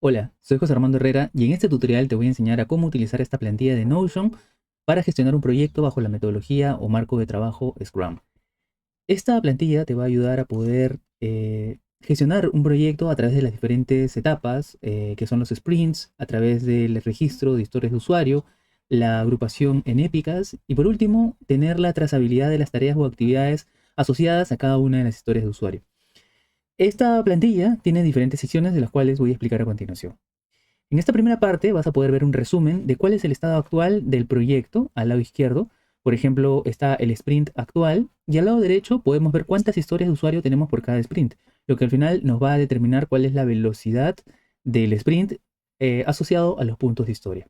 Hola, soy José Armando Herrera y en este tutorial te voy a enseñar a cómo utilizar esta plantilla de Notion para gestionar un proyecto bajo la metodología o marco de trabajo Scrum. Esta plantilla te va a ayudar a poder gestionar un proyecto a través de las diferentes etapas que son los sprints, a través del registro de historias de usuario, la agrupación en épicas y por último, tener la trazabilidad de las tareas o actividades asociadas a cada una de las historias de usuario. Esta plantilla tiene diferentes secciones de las cuales voy a explicar a continuación. En esta primera parte vas a poder ver un resumen de cuál es el estado actual del proyecto al lado izquierdo. Por ejemplo, está el sprint actual y al lado derecho podemos ver cuántas historias de usuario tenemos por cada sprint, lo que al final nos va a determinar cuál es la velocidad del sprint asociado a los puntos de historia.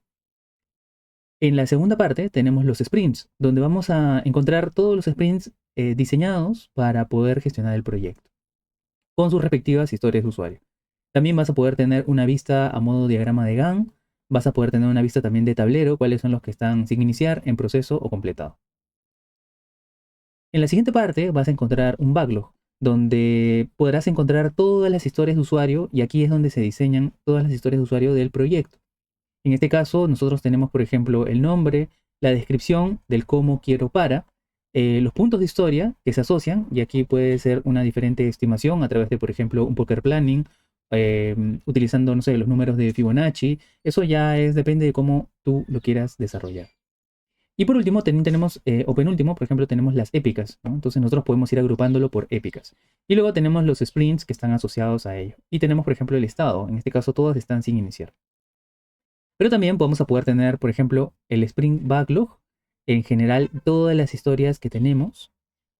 En la segunda parte tenemos los sprints, donde vamos a encontrar todos los sprints diseñados para poder gestionar el proyecto, con sus respectivas historias de usuario. También vas a poder tener una vista a modo diagrama de Gantt. Vas a poder tener una vista también de tablero, cuáles son los que están sin iniciar, en proceso o completado. En la siguiente parte vas a encontrar un backlog, donde podrás encontrar todas las historias de usuario y aquí es donde se diseñan todas las historias de usuario del proyecto. En este caso nosotros tenemos por ejemplo el nombre, la descripción del cómo quiero para, los puntos de historia que se asocian y aquí puede ser una diferente estimación a través de por ejemplo un poker planning, utilizando, no sé, los números de Fibonacci. Eso ya depende de cómo tú lo quieras desarrollar. Y por último, también tenemos, o penúltimo, por ejemplo, tenemos las épicas, ¿no? Entonces nosotros podemos ir agrupándolo por épicas. Y luego tenemos los sprints que están asociados a ello. Y tenemos, por ejemplo, el estado. En este caso, todos están sin iniciar. Pero también vamos a poder tener, por ejemplo, el sprint backlog. En general, todas las historias que tenemos,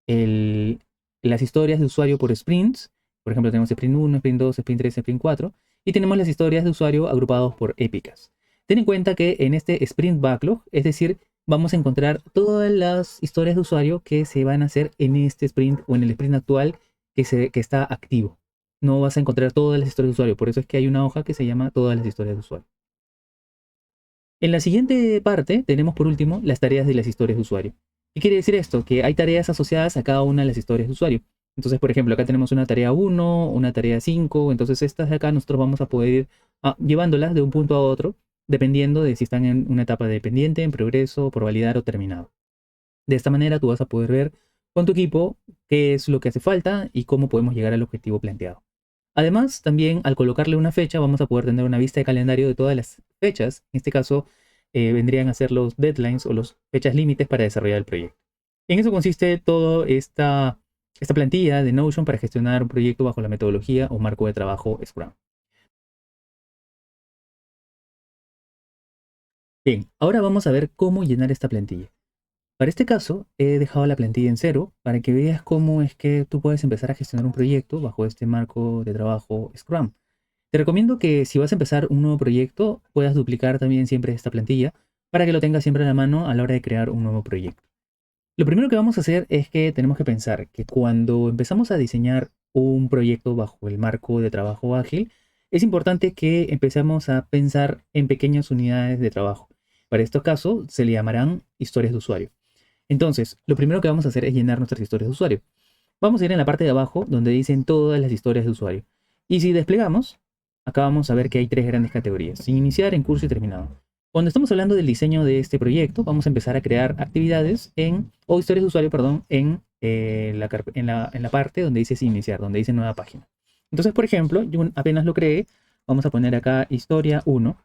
las historias de usuario por sprints. Por ejemplo, tenemos sprint 1, sprint 2, sprint 3, sprint 4. Y tenemos las historias de usuario agrupados por épicas. Ten en cuenta que en este sprint backlog, es decir, vamos a encontrar todas las historias de usuario que se van a hacer en este sprint o en el sprint actual que está activo. No vas a encontrar todas las historias de usuario. Por eso es que hay una hoja que se llama todas las historias de usuario. En la siguiente parte tenemos por último las tareas de las historias de usuario. ¿Qué quiere decir esto? Que hay tareas asociadas a cada una de las historias de usuario. Entonces, por ejemplo, acá tenemos una tarea 1, una tarea 5. Entonces, estas de acá nosotros vamos a poder ir llevándolas de un punto a otro, dependiendo de si están en una etapa de pendiente, en progreso, por validar o terminado. De esta manera tú vas a poder ver con tu equipo qué es lo que hace falta y cómo podemos llegar al objetivo planteado. Además, también al colocarle una fecha vamos a poder tener una vista de calendario de todas las fechas. En este caso, vendrían a ser los deadlines o las fechas límites para desarrollar el proyecto. En eso consiste toda esta plantilla de Notion para gestionar un proyecto bajo la metodología o marco de trabajo Scrum. Bien, ahora vamos a ver cómo llenar esta plantilla. Para este caso, he dejado la plantilla en cero para que veas cómo es que tú puedes empezar a gestionar un proyecto bajo este marco de trabajo Scrum. Te recomiendo que si vas a empezar un nuevo proyecto, puedas duplicar también siempre esta plantilla para que lo tengas siempre a la mano a la hora de crear un nuevo proyecto. Lo primero que vamos a hacer es que tenemos que pensar que cuando empezamos a diseñar un proyecto bajo el marco de trabajo ágil, es importante que empecemos a pensar en pequeñas unidades de trabajo. Para este caso, se le llamarán historias de usuario. Entonces, lo primero que vamos a hacer es llenar nuestras historias de usuario. Vamos a ir en la parte de abajo donde dicen todas las historias de usuario. Y si desplegamos, acá vamos a ver que hay tres grandes categorías: sin iniciar, en curso y terminado. Cuando estamos hablando del diseño de este proyecto, vamos a empezar a crear actividades o historias de usuario, perdón, en la parte donde dice sin iniciar, donde dice nueva página. Entonces, por ejemplo, yo apenas lo creé, vamos a poner acá historia 1.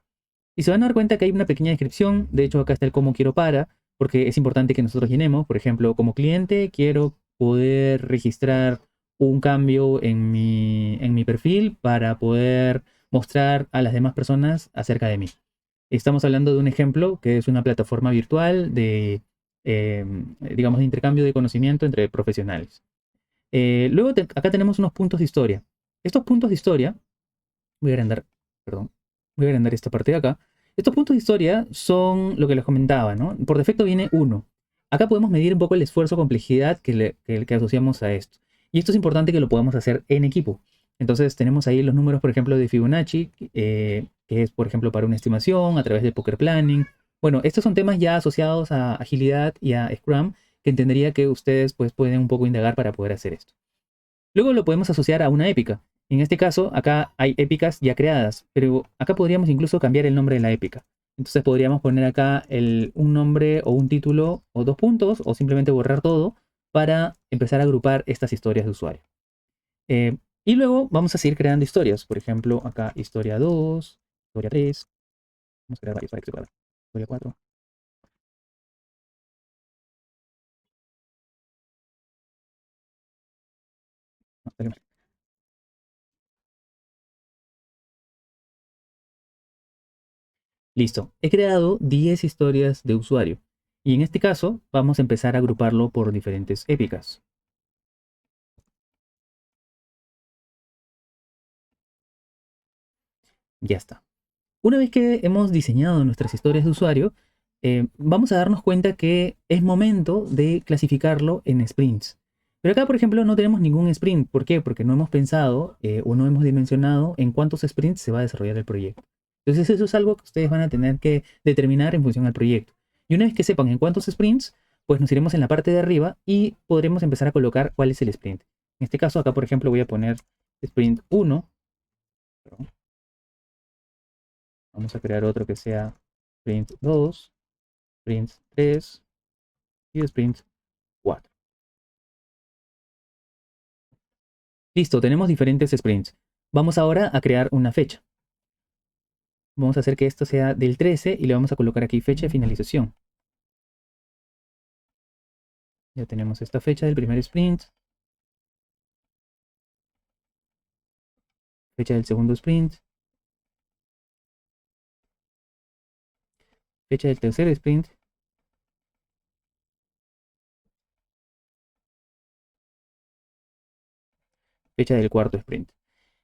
Y se van a dar cuenta que hay una pequeña descripción. De hecho, acá está el cómo quiero para, porque es importante que nosotros llenemos. Por ejemplo, como cliente quiero poder registrar un cambio en mi perfil para poder mostrar a las demás personas acerca de mí. Estamos hablando de un ejemplo que es una plataforma virtual digamos, de intercambio de conocimiento entre profesionales. Luego acá tenemos unos puntos de historia. Estos puntos de historia, voy a agrandar, perdón, voy a agrandar esta parte de acá. Estos puntos de historia son lo que les comentaba, ¿no? Por defecto viene uno. Acá podemos medir un poco el esfuerzo o complejidad que asociamos a esto. Y esto es importante que lo podamos hacer en equipo. Entonces tenemos ahí los números, por ejemplo, de Fibonacci, que es, por ejemplo, para una estimación a través de Poker Planning. Bueno, estos son temas ya asociados a agilidad y a Scrum, que entendería que ustedes pues, pueden un poco indagar para poder hacer esto. Luego lo podemos asociar a una épica. En este caso, acá hay épicas ya creadas, pero acá podríamos incluso cambiar el nombre de la épica. Entonces podríamos poner acá un nombre o un título o 2 puntos, o simplemente borrar todo para empezar a agrupar estas historias de usuario. Y luego vamos a seguir creando historias. Por ejemplo, acá historia 2, historia 3. Vamos a crear varios para que se pueda ver. Historia 4. No, salió mal. Listo. He creado 10 historias de usuario. Y en este caso, vamos a empezar a agruparlo por diferentes épicas. Ya está. Una vez que hemos diseñado nuestras historias de usuario, vamos a darnos cuenta que es momento de clasificarlo en sprints. Pero acá, por ejemplo, no tenemos ningún sprint. ¿Por qué? Porque no hemos pensado o no hemos dimensionado en cuántos sprints se va a desarrollar el proyecto. Entonces eso es algo que ustedes van a tener que determinar en función al proyecto. Y una vez que sepan en cuántos sprints, pues nos iremos en la parte de arriba y podremos empezar a colocar cuál es el sprint. En este caso, acá, por ejemplo, voy a poner sprint 1. Vamos a crear otro que sea sprint 2, sprint 3 y sprint 4. Listo, tenemos diferentes sprints. Vamos ahora a crear una fecha. Vamos a hacer que esto sea del 13 y le vamos a colocar aquí fecha de finalización. Ya tenemos esta fecha del primer sprint, fecha del segundo sprint, fecha del tercer sprint, fecha del cuarto sprint.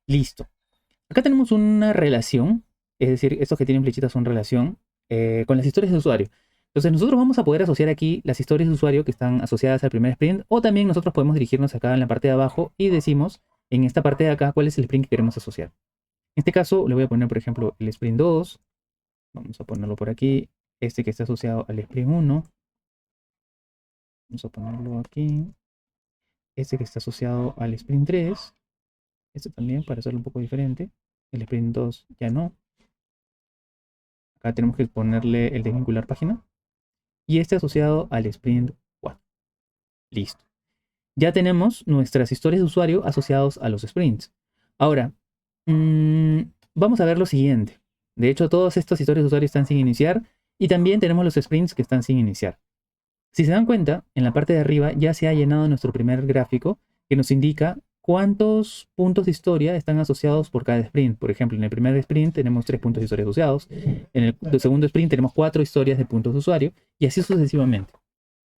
Listo. Acá tenemos una relación, es decir, estos que tienen flechitas son relación con las historias de usuario. Entonces nosotros vamos a poder asociar aquí las historias de usuario que están asociadas al primer sprint, o también nosotros podemos dirigirnos acá en la parte de abajo y decimos en esta parte de acá cuál es el sprint que queremos asociar. En este caso le voy a poner, por ejemplo, el sprint 2. Vamos a ponerlo por aquí. Este que está asociado al sprint 1. Vamos a ponerlo aquí. Este que está asociado al sprint 3. Este también para hacerlo un poco diferente. El sprint 2 ya no. Acá tenemos que ponerle el de vincular página. Y este asociado al sprint 4. Listo. Ya tenemos nuestras historias de usuario asociados a los sprints. Ahora, vamos a ver lo siguiente. De hecho, todas estas historias de usuario están sin iniciar y también tenemos los sprints que están sin iniciar. Si se dan cuenta, en la parte de arriba ya se ha llenado nuestro primer gráfico que nos indica cuántos puntos de historia están asociados por cada sprint. Por ejemplo, en el primer sprint tenemos 3 puntos de historia asociados. En el segundo sprint tenemos 4 historias de puntos de usuario y así sucesivamente.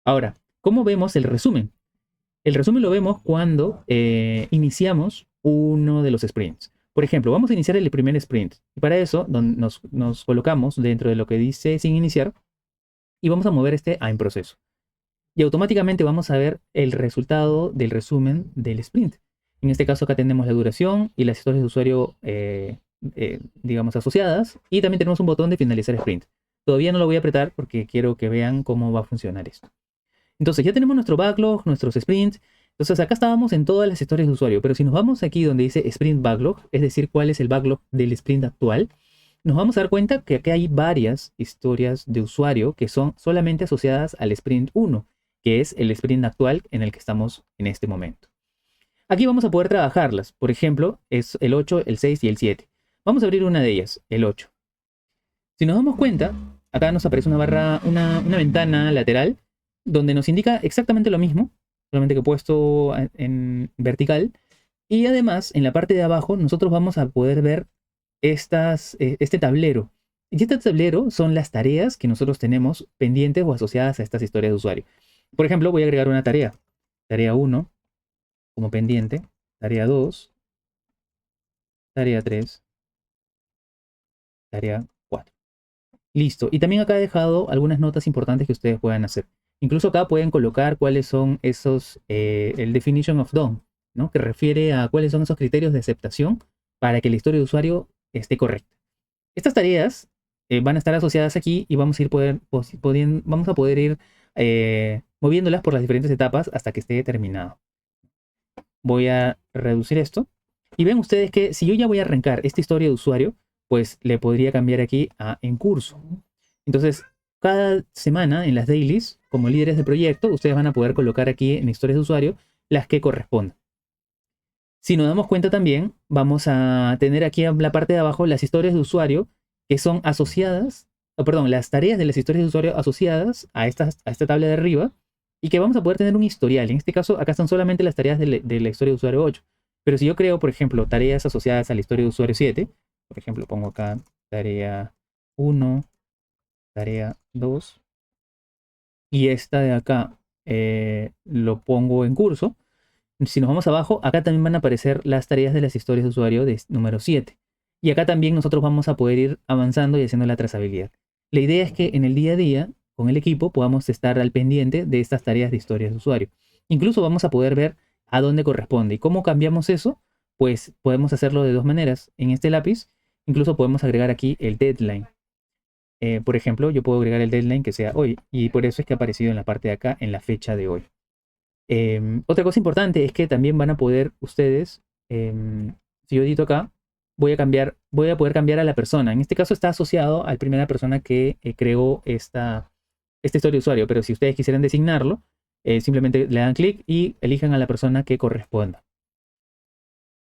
Ahora, ¿cómo vemos el resumen? El resumen lo vemos cuando iniciamos uno de los sprints. Por ejemplo, vamos a iniciar el primer sprint. Y para eso nos colocamos dentro de lo que dice sin iniciar y vamos a mover este a en proceso. Y automáticamente vamos a ver el resultado del resumen del sprint. En este caso acá tenemos la duración y las historias de usuario, digamos, asociadas. Y también tenemos un botón de finalizar sprint. Todavía no lo voy a apretar porque quiero que vean cómo va a funcionar esto. Entonces ya tenemos nuestro backlog, nuestros sprints. Entonces acá estábamos en todas las historias de usuario. Pero si nos vamos aquí donde dice sprint backlog, es decir, cuál es el backlog del sprint actual, nos vamos a dar cuenta que aquí hay varias historias de usuario que son solamente asociadas al sprint 1, que es el sprint actual en el que estamos en este momento. Aquí vamos a poder trabajarlas. Por ejemplo, es el 8, el 6 y el 7. Vamos a abrir una de ellas, el 8. Si nos damos cuenta, acá nos aparece una barra, una ventana lateral donde nos indica exactamente lo mismo, solamente que puesto en vertical. Y además, en la parte de abajo, nosotros vamos a poder ver este tablero. Y este tablero son las tareas que nosotros tenemos pendientes o asociadas a estas historias de usuario. Por ejemplo, voy a agregar una tarea. Tarea 1 como pendiente. Tarea 2. Tarea 3. Tarea 4. Listo. Y también acá he dejado algunas notas importantes que ustedes puedan hacer. Incluso acá pueden colocar cuáles son esos, el definition of done, ¿no? Que refiere a cuáles son esos criterios de aceptación para que la historia de usuario esté correcta. Estas tareas van a estar asociadas aquí y vamos a poder ir moviéndolas por las diferentes etapas hasta que esté terminado. Voy a reducir esto. Y ven ustedes que si yo ya voy a arrancar esta historia de usuario, pues le podría cambiar aquí a en curso. Entonces, cada semana en las dailies, como líderes de proyecto, ustedes van a poder colocar aquí en historias de usuario las que correspondan. Si nos damos cuenta también, vamos a tener aquí en la parte de abajo las historias de usuario que son asociadas, o perdón, las tareas de las historias de usuario asociadas a esta tabla de arriba y que vamos a poder tener un historial. En este caso, acá están solamente las tareas de la historia de usuario 8. Pero si yo creo, por ejemplo, tareas asociadas a la historia de usuario 7, por ejemplo, pongo acá tarea 1, tarea 2, y esta de acá lo pongo en curso. Si nos vamos abajo, acá también van a aparecer las tareas de las historias de usuario de número 7. Y acá también nosotros vamos a poder ir avanzando y haciendo la trazabilidad. La idea es que en el día a día, con el equipo, podamos estar al pendiente de estas tareas de historias de usuario. Incluso vamos a poder ver a dónde corresponde. ¿Y cómo cambiamos eso? Pues podemos hacerlo de dos maneras. En este lápiz, incluso podemos agregar aquí el deadline. Por ejemplo, yo puedo agregar el deadline que sea hoy. Y por eso es que ha aparecido en la parte de acá, en la fecha de hoy. Otra cosa importante es que también van a poder ustedes, si yo edito acá, voy a poder cambiar a la persona. En este caso está asociado a la primera persona que creó esta historia de usuario, pero si ustedes quisieran designarlo, simplemente le dan clic y elijan a la persona que corresponda.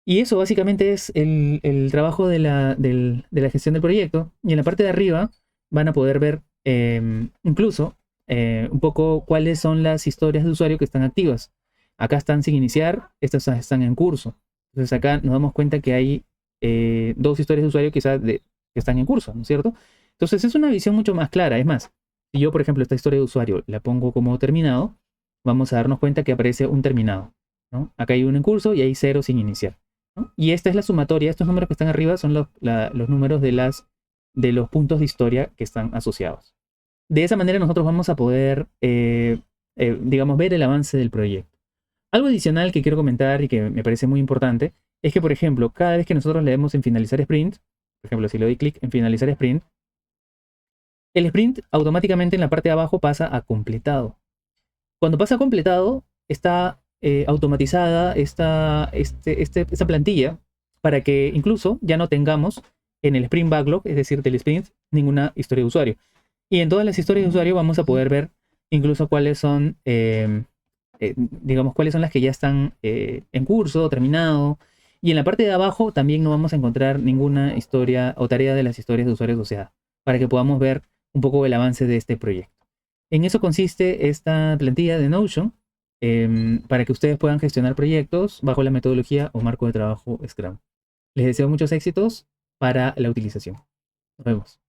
Y eso básicamente es el trabajo de la gestión del proyecto. Y en la parte de arriba van a poder ver incluso un poco cuáles son las historias de usuario que están activas. Acá están sin iniciar, estas están en curso. Entonces acá nos damos cuenta que hay dos historias de usuario quizás que están en curso, ¿no es cierto? Entonces es una visión mucho más clara. Es más, si yo, por ejemplo, esta historia de usuario la pongo como terminado, vamos a darnos cuenta que aparece un terminado, ¿no? Acá hay uno en curso y hay 0 sin iniciar, ¿no? Y esta es la sumatoria. Estos números que están arriba son los números de los puntos de historia que están asociados. De esa manera nosotros vamos a poder, digamos, ver el avance del proyecto. Algo adicional que quiero comentar y que me parece muy importante es que, por ejemplo, cada vez que nosotros leemos en finalizar sprint, por ejemplo, si le doy clic en finalizar sprint, el sprint automáticamente en la parte de abajo pasa a completado. Cuando pasa a completado, está automatizada esta plantilla para que incluso ya no tengamos en el sprint backlog, es decir, del sprint, ninguna historia de usuario. Y en todas las historias de usuario vamos a poder ver incluso cuáles son, digamos, cuáles son las que ya están en curso, terminado. Y en la parte de abajo también no vamos a encontrar ninguna historia o tarea de las historias de usuario asociadas, para que podamos ver un poco el avance de este proyecto. En eso consiste esta plantilla de Notion, para que ustedes puedan gestionar proyectos bajo la metodología o marco de trabajo Scrum. Les deseo muchos éxitos para la utilización. Nos vemos.